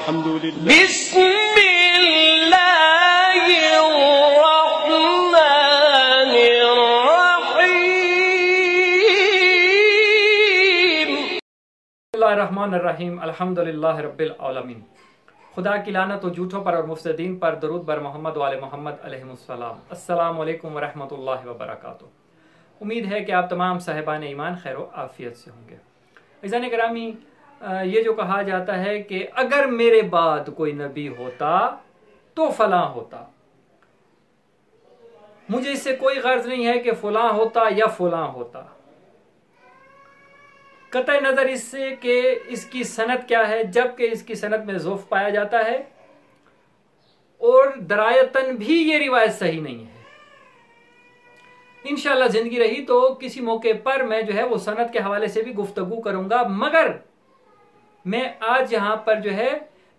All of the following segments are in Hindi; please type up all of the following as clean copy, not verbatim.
अल्हम्दुलिल्लाह। बिस्मिल्लाहिर्रहमानिर्रहीम अल्हम्दुलिल्लाह रब्बिल आलमीन। खुदा की लानत और झूठों पर और मुफ्सदीन पर दरूद बर मोहम्मद वाले मोहम्मद अलैहिस्सलाम। अस्सलाम वालेकुम वरहमतुल्लाहि वबरकातुहू। उम्मीद है कि आप तमाम साहिबान ईमान खैर व आफियत से होंगे। अज़ीज़ान गिरामी, ये जो कहा जाता है कि अगर मेरे बाद कोई नबी होता तो फलां होता, मुझे इससे कोई गर्ज नहीं है कि फलां होता या फलां होता, कतई नज़र इससे कि इसकी सनद क्या है, जबकि इसकी सनद में ज़ुफ़ पाया जाता है और दरायतन भी ये रिवायत सही नहीं है। इंशाअल्लाह ज़िंदगी रही तो किसी मौके पर मैं जो है वो सनद के हवाले से भी गुफ्तगू करूँगा, मगर मैं आज यहाँ पर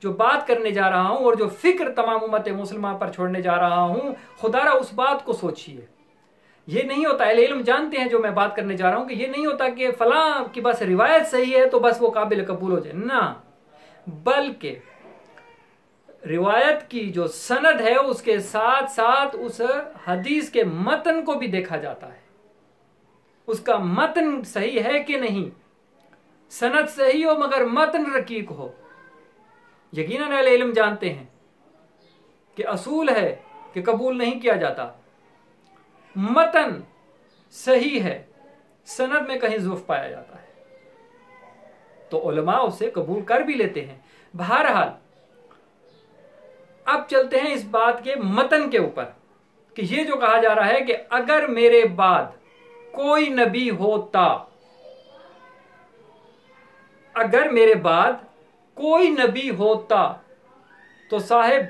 जो बात करने जा रहा हूँ और जो फ़िक्र तमाम उम्मत मुसलमान पर छोड़ने जा रहा हूँ, खुदारा उस बात को सोचिए। ये नहीं होता, अहले इल्म जानते हैं जो मैं बात करने जा रहा हूं कि ये नहीं होता कि फलां की बस रिवायत सही है तो बस वो काबिल कबूल हो जाए ना, बल्कि रिवायत की जो सनद है उसके साथ साथ उस हदीस के मतन को भी देखा जाता है। उसका मतन सही है कि नहीं, सनद सही हो मगर मतन रकीक हो। यकीनन अहले इल्म जानते हैं कि असूल है कि कबूल नहीं किया जाता, मतन सही है, सनद में कहीं ज़ुफ़ पाया जाता है तो उलमा उसे कबूल कर भी लेते हैं। बहरहाल अब चलते हैं इस बात के मतन के ऊपर कि ये जो कहा जा रहा है कि अगर मेरे बाद कोई नबी होता, अगर मेरे बाद कोई नबी होता तो साहिब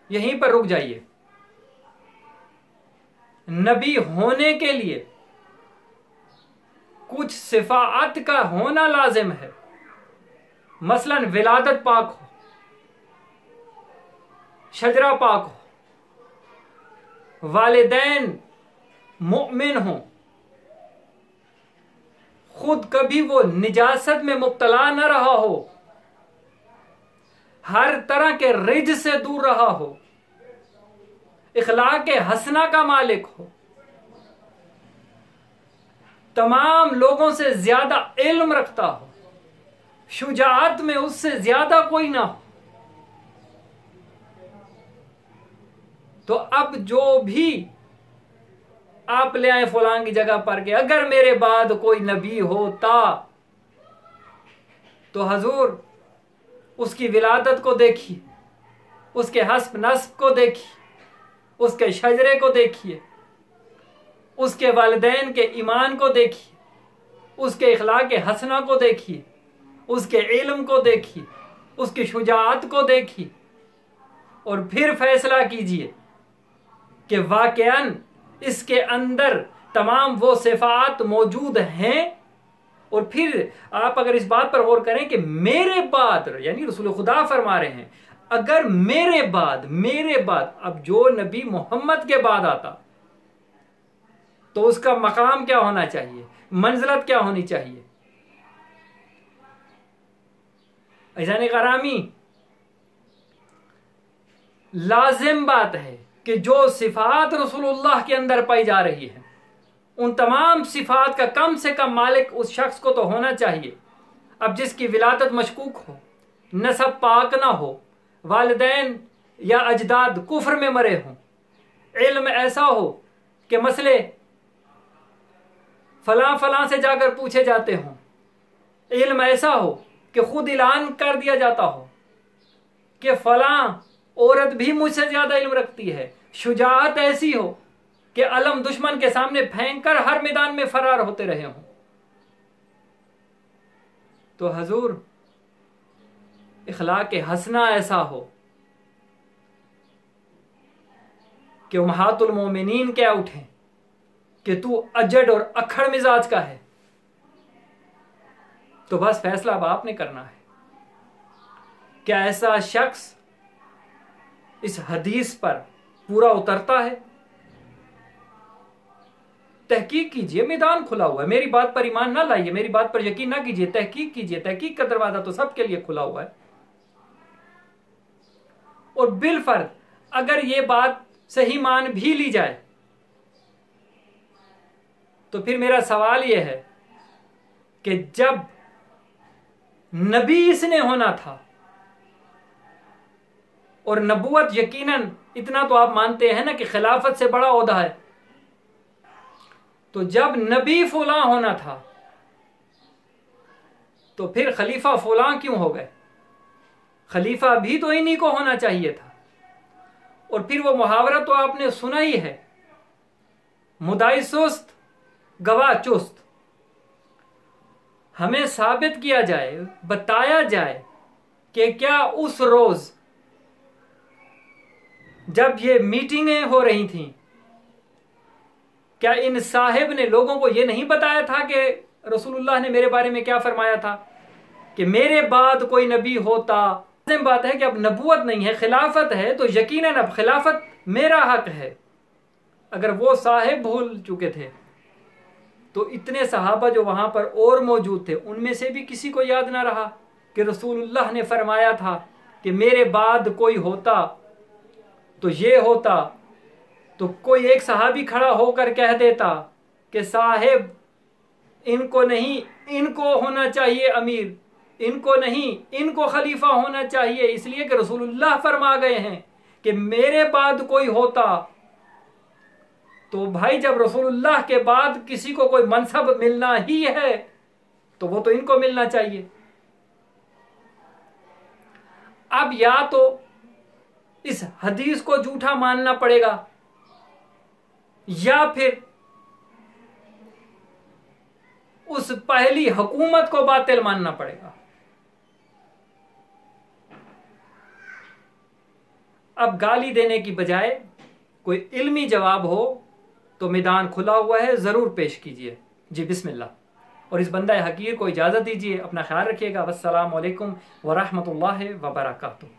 यहीं पर रुक जाइए। नबी होने के लिए कुछ सिफात का होना लाजिम है। मसलन विलादत पाक हो, शजरा पाक हो, वालिदैन मुमिन हो, खुद कभी वो निजासत में मुब्तला न रहा हो, हर तरह के रिज से दूर रहा हो, इखलाक हसना का मालिक हो, तमाम लोगों से ज्यादा इल्म रखता हो, शुजाअत में उससे ज्यादा कोई ना हो, तो अब जो भी आप ले आए फलां की जगह पर के अगर मेरे बाद कोई नबी होता तो हजूर उसकी विलादत को देखिए, उसके हस्ब नस्ब को देखिए, उसके शजरे को देखिए, उसके वालिदैन के ईमान को देखिए, उसके इखलाक हसना को देखिए, उसके इल्म को देखिए, उसकी शुजाअत को देखिए और फिर फैसला कीजिए कि वाकयान इसके अंदर तमाम वो सिफात मौजूद हैं। और फिर आप अगर इस बात पर गौर करें कि मेरे बाद, यानी रसूल खुदा फरमा रहे हैं, अगर मेरे बाद अब जो नबी मोहम्मद के बाद आता तो उसका मकाम क्या होना चाहिए, मंजिलत क्या होनी चाहिए। अज़ीज़ान गिरामी, लाजिम बात है कि जो सिफात रसूलुल्लाह के अंदर पाई जा रही है उन तमाम सिफात का कम से कम मालिक उस शख्स को तो होना चाहिए। अब जिसकी विलादत मशकूक हो, नसब पाक ना हो, वालिदैन या अजदाद कुफ्र में मरे हों, इल्म ऐसा हो कि मसले फलां फलां से जाकर पूछे जाते हों, इल्म ऐसा हो कि खुद ऐलान कर दिया जाता हो कि फलां औरत भी मुझसे ज्यादा इल्म रखती है, शुजाअत ऐसी हो कि अलम दुश्मन के सामने फेंक कर हर मैदान में फरार होते रहे हों, तो हजूर इखलाक हसना ऐसा हो कि उम्महातुल मोमिनीन क्या उठे कि तू अजड और अखड़ मिजाज का है, तो बस फैसला अब आपने करना है। क्या ऐसा शख्स इस हदीस पर पूरा उतरता है? तहकीक कीजिए, मैदान खुला हुआ है। मेरी बात पर ईमान ना लाइए, मेरी बात पर यकीन ना कीजिए, तहकीक कीजिए। तहकीक का दरवाजा तो सबके लिए खुला हुआ है। और बिलफर्ज अगर ये बात सही मान भी ली जाए तो फिर मेरा सवाल यह है कि जब नबी इसने होना था और नबूवत यकीनन इतना तो आप मानते हैं ना कि खिलाफत से बड़ा ओहदा है, तो जब नबी फुला होना था तो फिर खलीफा फुला क्यों हो गए? खलीफा भी तो इन्हीं को होना चाहिए था। और फिर वो मुहावरा तो आपने सुना ही है, मुदाई सुस्त गवाह चुस्त। हमें साबित किया जाए, बताया जाए कि क्या उस रोज जब ये मीटिंगें हो रही थीं, क्या इन साहिब ने लोगों को यह नहीं बताया था कि रसूलुल्लाह ने मेरे बारे में क्या फरमाया था कि मेरे बाद कोई नबी होता? बात है कि अब नबूवत नहीं है, खिलाफत है, तो यकीनन अब खिलाफत मेरा हक है। अगर वो साहिब भूल चुके थे तो इतने सहाबा जो वहां पर और मौजूद थे उनमें से भी किसी को याद ना रहा कि रसूलुल्लाह ने फरमाया था कि मेरे बाद कोई होता तो ये होता। तो कोई एक सहाबी खड़ा होकर कह देता कि साहिब इनको नहीं, इनको होना चाहिए अमीर, इनको नहीं, इनको खलीफा होना चाहिए, इसलिए कि रसूलुल्लाह फरमा गए हैं कि मेरे बाद कोई होता। तो भाई जब रसूलुल्लाह के बाद किसी को कोई मनसब मिलना ही है तो वो तो इनको मिलना चाहिए। अब या तो इस हदीस को झूठा मानना पड़ेगा या फिर उस पहली हुकूमत को बातिल मानना पड़ेगा। अब गाली देने की बजाय कोई इल्मी जवाब हो तो मैदान खुला हुआ है, जरूर पेश कीजिए। जी बिस्मिल्लाह। और इस बंदा हकीर को इजाजत दीजिए। अपना ख्याल रखिएगा। वस्सलामु अलैकुम वरहमतुल्लाहि वबरकातुहू।